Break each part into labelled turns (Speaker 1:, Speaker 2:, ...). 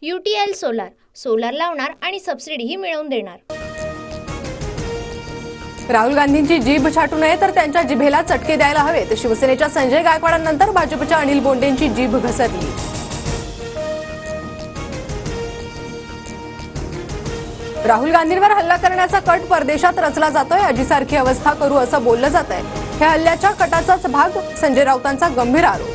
Speaker 1: UTL solar लावणार आणि सबसिडीही मिळवून देणार।
Speaker 2: राहुल गांधींची जीभ छाटू नये तर त्यांच्या जिभेला चटके द्यायला हवेत। शिवसेनेच्या संजय गायकवाडांनंतर भाजपच्या अनिल बोंडेंची जीभ घसरली। राहुल गांधींवर हल्ला करण्याचा कट परदेशात रचला जातोय। अजीसारखी अवस्था करू असं बोललं जातंय। ह्या हल्ल्याच्या कटाचाच भाग संजय राऊतांचा गंभीर आरोप।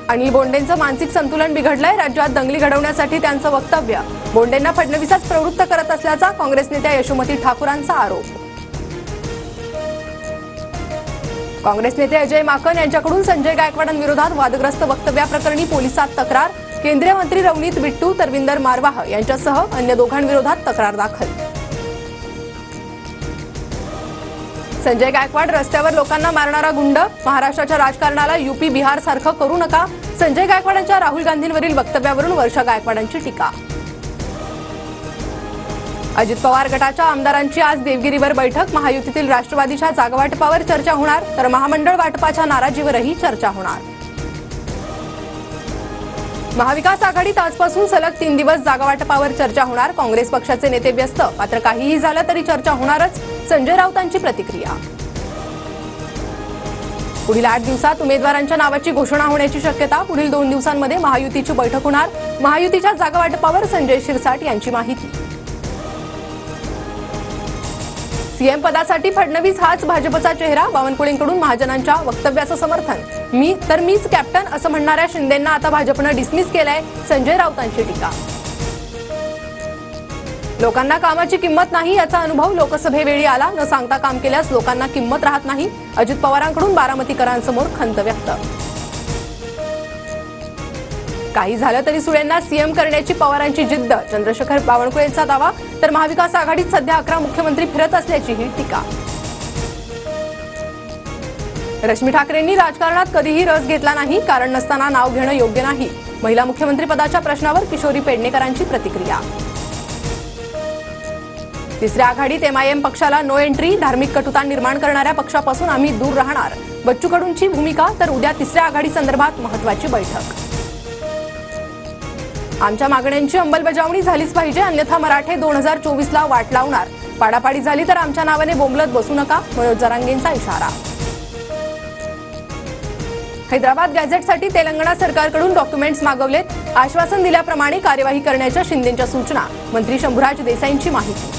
Speaker 2: अनिल बोंडेंचं मानसिक संतुलन बिघडलंय। राज्यात दंगली घडवण्यासाठी त्यांचं वक्तव्य। बोंडेंना फडणवीसच प्रवृत्त करत असल्याचा काँग्रेस नेत्या यशोमती ठाकूरांचा आरोप। काँग्रेस नेते अजय माकन यांच्याकडून संजय गायकवाडांविरोधात वादग्रस्त वक्तव्याप्रकरणी पोलिसात तक्रार। केंद्रीय मंत्री रवनीत बिट्टू, तरविंदर मारवाह यांच्यासह अन्य दोघांविरोधात तक्रार दाखल। संजय गायकवाड रस्त्यावर लोकांना मारणारा गुंड। महाराष्ट्राच्या राजकारणाला यूपी बिहार सारखं करू नका। संजय गायकवाडांच्या राहुल गांधींवरील वक्तव्यावरून वर्षा गायकवाडांची टीका। अजित पवार गटाच्या आमदारांची आज देवगिरीवर बैठक। महायुतीतील राष्ट्रवादीच्या जागावाटपावर चर्चा होणार तर महामंडळ वाटपाच्या नाराजीवरही चर्चा होणार। महाविकास आघाडीत आजपासून सलग 3 दिवस जागावाटपावर चर्चा होणार। काँग्रेस पक्षाचे नेते व्यस्त, मात्र काहीही झालं तरी चर्चा होणारच। संजय राऊतांची प्रतिक्रिया। पुढील 8 दिवसात उमेदवारांच्या नावाची घोषणा होण्याची शक्यता। पुढील 2 दिवसांमध्ये महायुतीची बैठक होणार। महायुतीच्या जागावाटपावर संजय शिरसाट यांची माहिती। सीएम पदासाठी फडणवीस हाच भाजपचा चेहरा। बावनकुळेंकडून महाजनांच्या वक्तव्याचं समर्थन। मीच कॅप्टन असं म्हणणाऱ्या शिंदेंना आता भाजपनं डिसमिस केलंय। संजय राऊतांची टीका। लोकांना कामाची किंमत नाही याचा अनुभव लोकसभेवेळी आला। न सांगता काम केल्यास लोकांना किंमत राहत नाही। अजित पवारांकडून बारामतीकरांसमोर खंत व्यक्त। काही झालं तरी सुळेंना सीएम करण्याची पवारांची जिद्द। चंद्रशेखर बावनकुळेंचा दावा तर महाविकास आघाडीत सध्या 11 मुख्यमंत्री फिरत असल्याचीही टीका। रश्मी ठाकरेंनी राजकारणात कधीही रस घेतला नाही। कारण नसताना नाव घेणं योग्य नाही। महिला मुख्यमंत्री पदाच्या प्रश्नावर किशोरी पेडणेकरांची प्रतिक्रिया। तिसऱ्या आघाडीत MIM पक्षाला नो एंट्री। धार्मिक कटुता निर्माण करणाऱ्या पक्षापासून आम्ही दूर राहणार। बच्चू कडूंची भूमिका तर उद्या तिसऱ्या आघाडी संदर्भात महत्त्वाची बैठक। आमच्या मागण्यांची अंमलबजावणी झालीच पाहिजे, अन्यथा मराठे 2024ला वाट लावणार। पाडापाडी झाली तर आमच्या नावाने बोंबलत बसू नका, मनोज जरांगेंचा इशारा। हैदराबाद गॅझेटसाठी तेलंगणा सरकारकडून डॉक्युमेंट्स मागवलेत। आश्वासन दिल्याप्रमाणे कार्यवाही करण्याच्या शिंदेंच्या सूचना। मंत्री शंभूराज देसाईंची माहिती।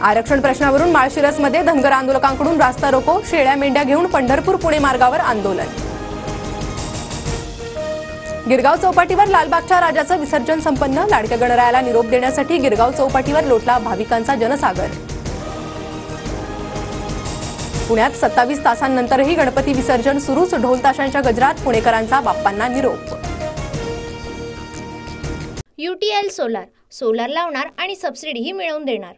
Speaker 2: आरक्षण प्रश्नावरून माळशिरसमध्ये धनगर आंदोलकांकडून रास्ता रोको। शेळ्या मेंढ्या घेऊन पंढरपूर पुणे मार्गावर आंदोलन। गिरगाव चौपाटीवर लालबागच्या राजाचं विसर्जन संपन्न। लाडक्या गणरायाला निरोप देण्यासाठी गिरगाव चौपाटीवर लोटला भाविकांचा जनसागर। पुण्यात 27 तासांनंतरही गणपती विसर्जन सुरूच। ढोल ताशांच्या गजरात पुणेकरांचा बाप्पांना निरोप।
Speaker 1: UTL सोलार लावणार आणि सबसिडीही मिळवून देणार।